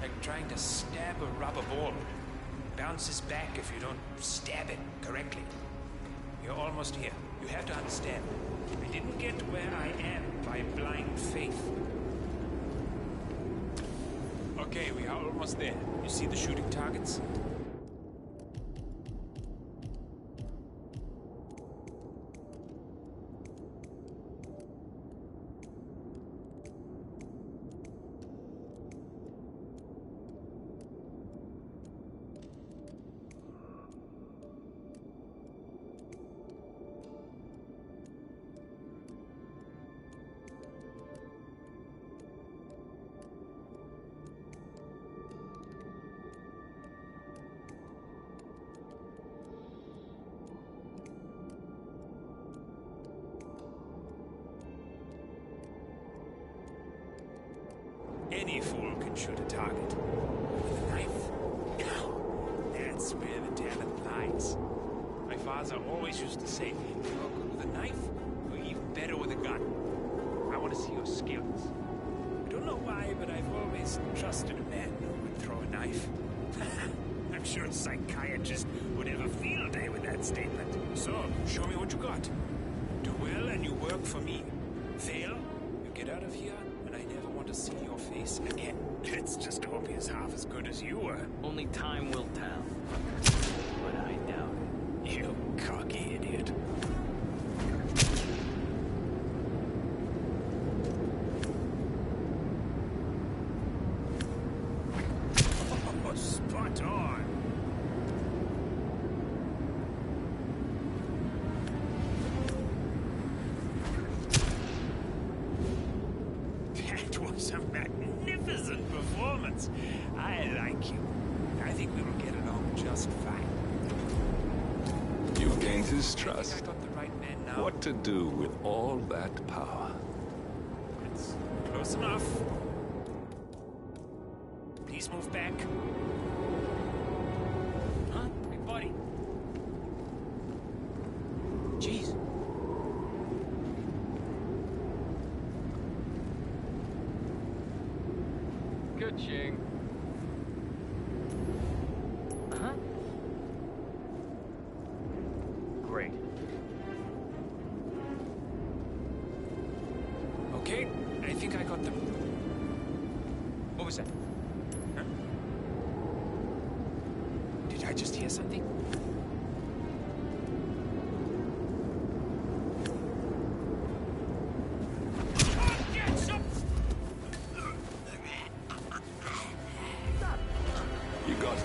Like trying to stab a rubber ball. It bounces back if you don't stab it correctly. You're almost here. You have to understand. I didn't get where I am by blind faith. Okay, we are almost there. You see the shooting targets? Any fool can shoot a target. With a knife? No. That's where the talent lies. My father always used to say, you're good with a knife, you're even better with a gun. I want to see your skills. I don't know why, but I've always trusted a man who could throw a knife. I'm sure a psychiatrist would have a field day with that statement. So, show me what you got. Do well and you work for me. Fail, you get out of here, and I never want to see your face again. Let's just hope he's half as good as you were. Only time will tell. But I doubt it. You cocky idiot. Oh, spot on. That was a magnificent performance. I like you. I think we will get along just fine. You've gained his trust. I got the right man now. What to do with all that power? It's close enough. Please move back. Huh? Hey, buddy. Jeez. Good, Ching. Uh-huh. Great. Okay, I think I got them. What was that? Huh? Did I just hear something? You got it.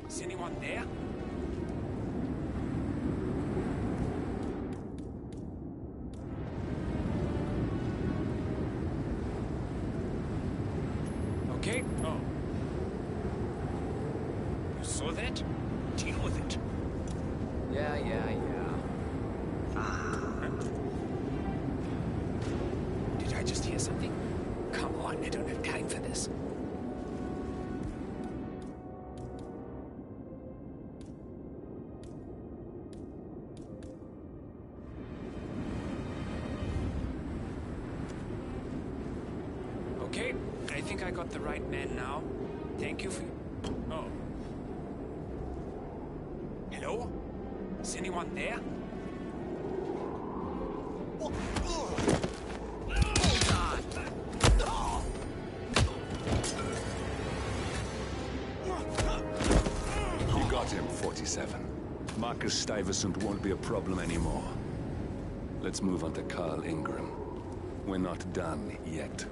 Is anyone there? Okay. Oh. You saw that? Deal with it. Yeah. Did I just hear something? Come on, I don't have time for this. Okay, I think I got the right man now. Thank you for... Oh. Hello? Is anyone there? You got him, 47. Marcus Stuyvesant won't be a problem anymore. Let's move on to Carl Ingram. We're not done yet.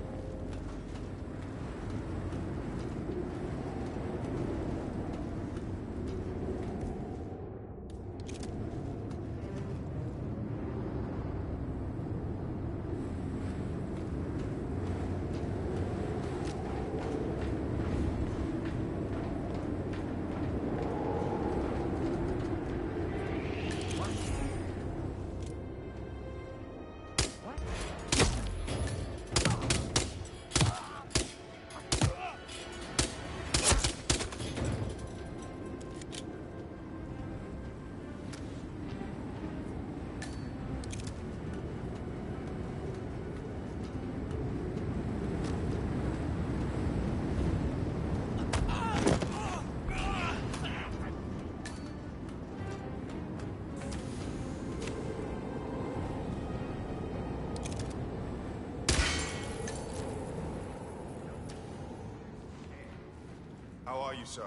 How are you, sir?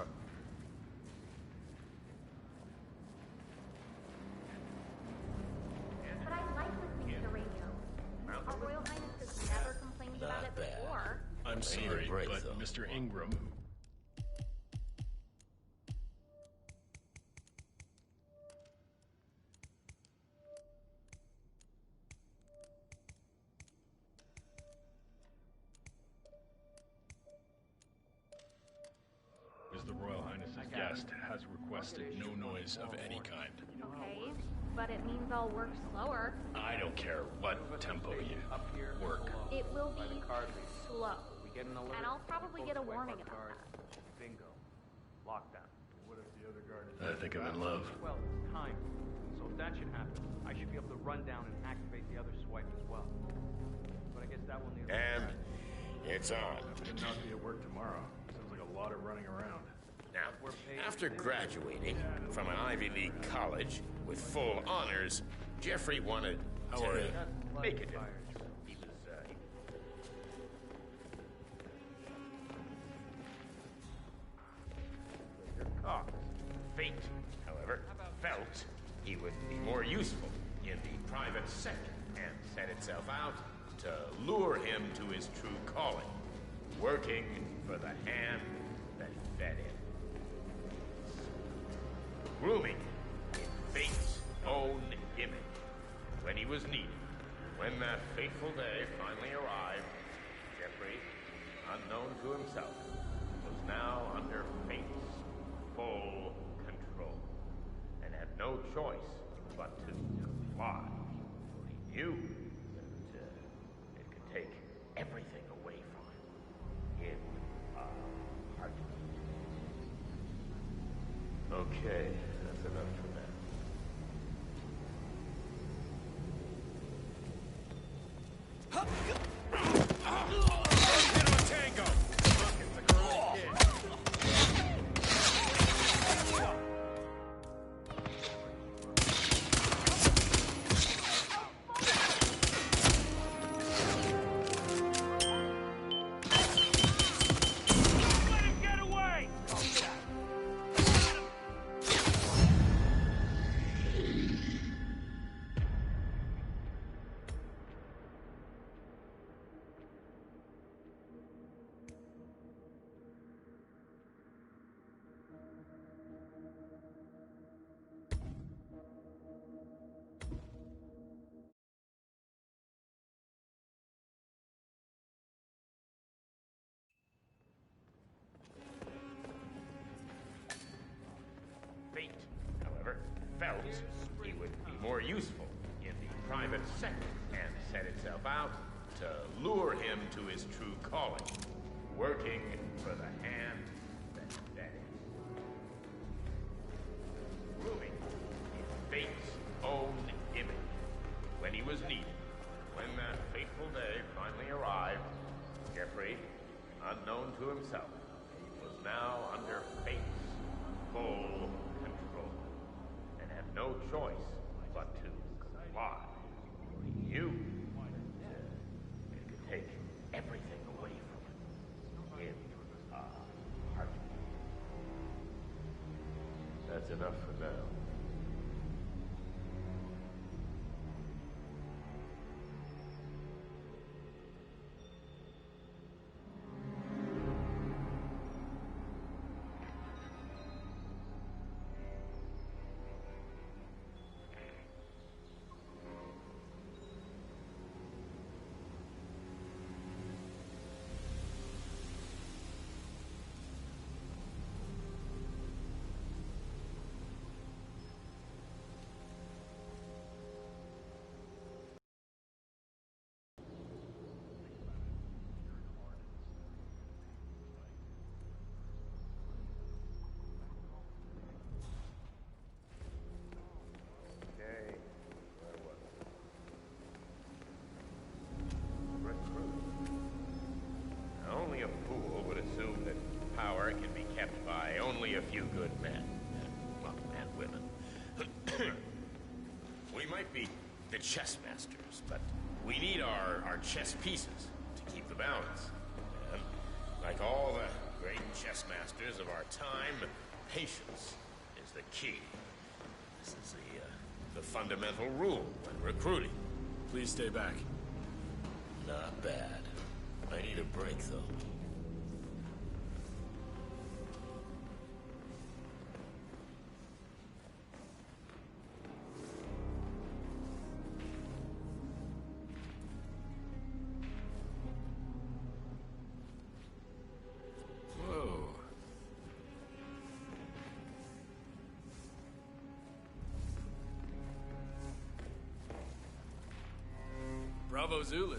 But I like listening to the radio. Our Royal Highness has never complained about it before. I'm sorry, but Mr. Ingram... The Royal Highness's guest has requested no noise of any kind. Okay, but it means I'll work slower. I don't care what tempo you work. It will be slow. And I'll probably get a warning about that. Bingo. Lockdown. What if the other guard I think I'm in love. Well, it's time. So if that should happen, I should be able to run down and activate the other swipe as well. But I guess that will need... And it's on. Should not be at work tomorrow. Sounds like a lot of running around. Now, after graduating from an Ivy League college with full honors, Jeffrey wanted to make a difference. He was, Fate, however, felt he would be more useful in the private sector and set itself out to lure him to his true calling, working for the hand that fed him. Grooming in Fate's own image when he was needed. When that fateful day finally arrived, Jeffrey, unknown to himself, was now under Fate's full control and had no choice but to comply. For he knew that it could take everything away from him in a heartbeat. Okay, that's enough for now. Fate, however, felt he would be more useful in the private sector and set itself out to lure him to his true calling, working for the hand that fed him. Grooming in Fate's own image when he was needed. When that fateful day finally arrived, Jeffrey, unknown to himself, was now under Fate's full control and had no choice choice but to comply. You, it could take everything away from it in a heartbeat. That's enough for now. Only a fool would assume that power can be kept by only a few good men. And women. We might be the chess masters, but we need our chess pieces to keep the balance. And like all the great chess masters of our time, patience is the key. This is the fundamental rule when recruiting. Please stay back. Not bad. I need a break, though. Whoa. Bravo Zulu.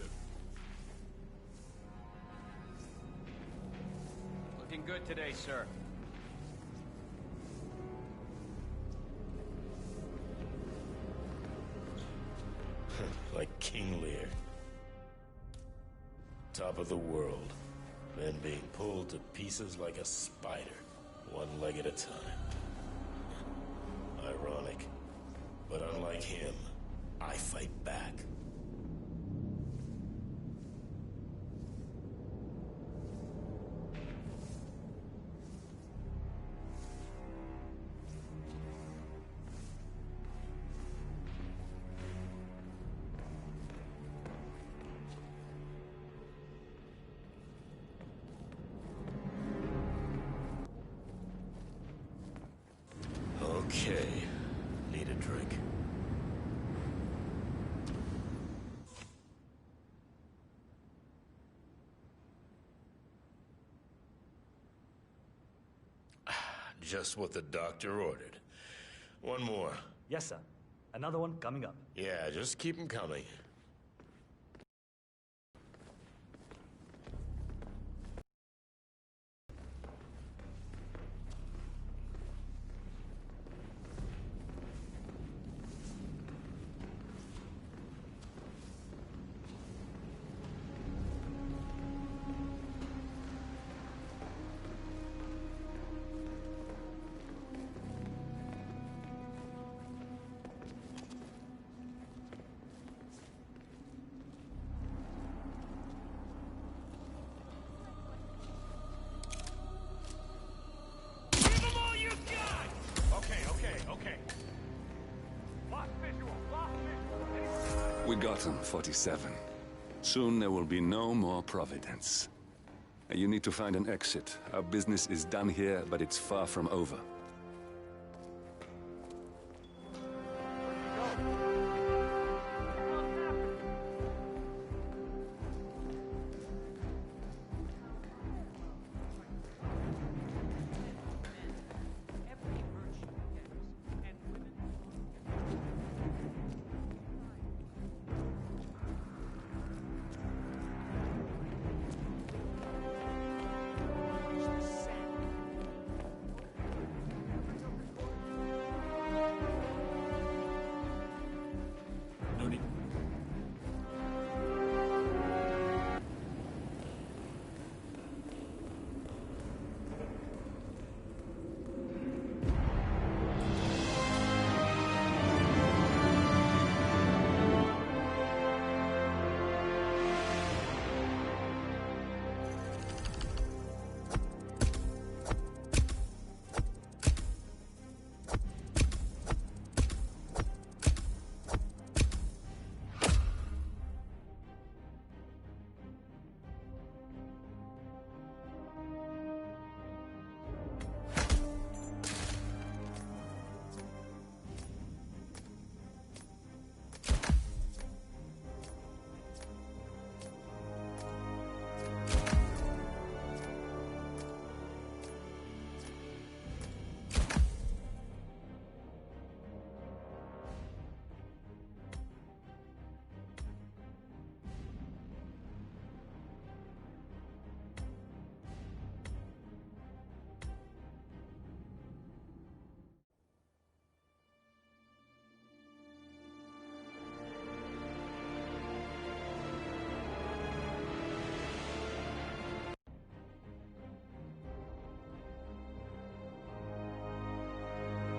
Looking good today, sir. Like King Lear. Top of the world. Men being pulled to pieces like a spider. One leg at a time. Ironic. But unlike him, I fight back. Okay. Need a drink. Just what the doctor ordered. One more. Yes, sir. Another one coming up. Yeah, just keep them coming. We got him, 47. Soon there will be no more Providence. You need to find an exit. Our business is done here, but it's far from over.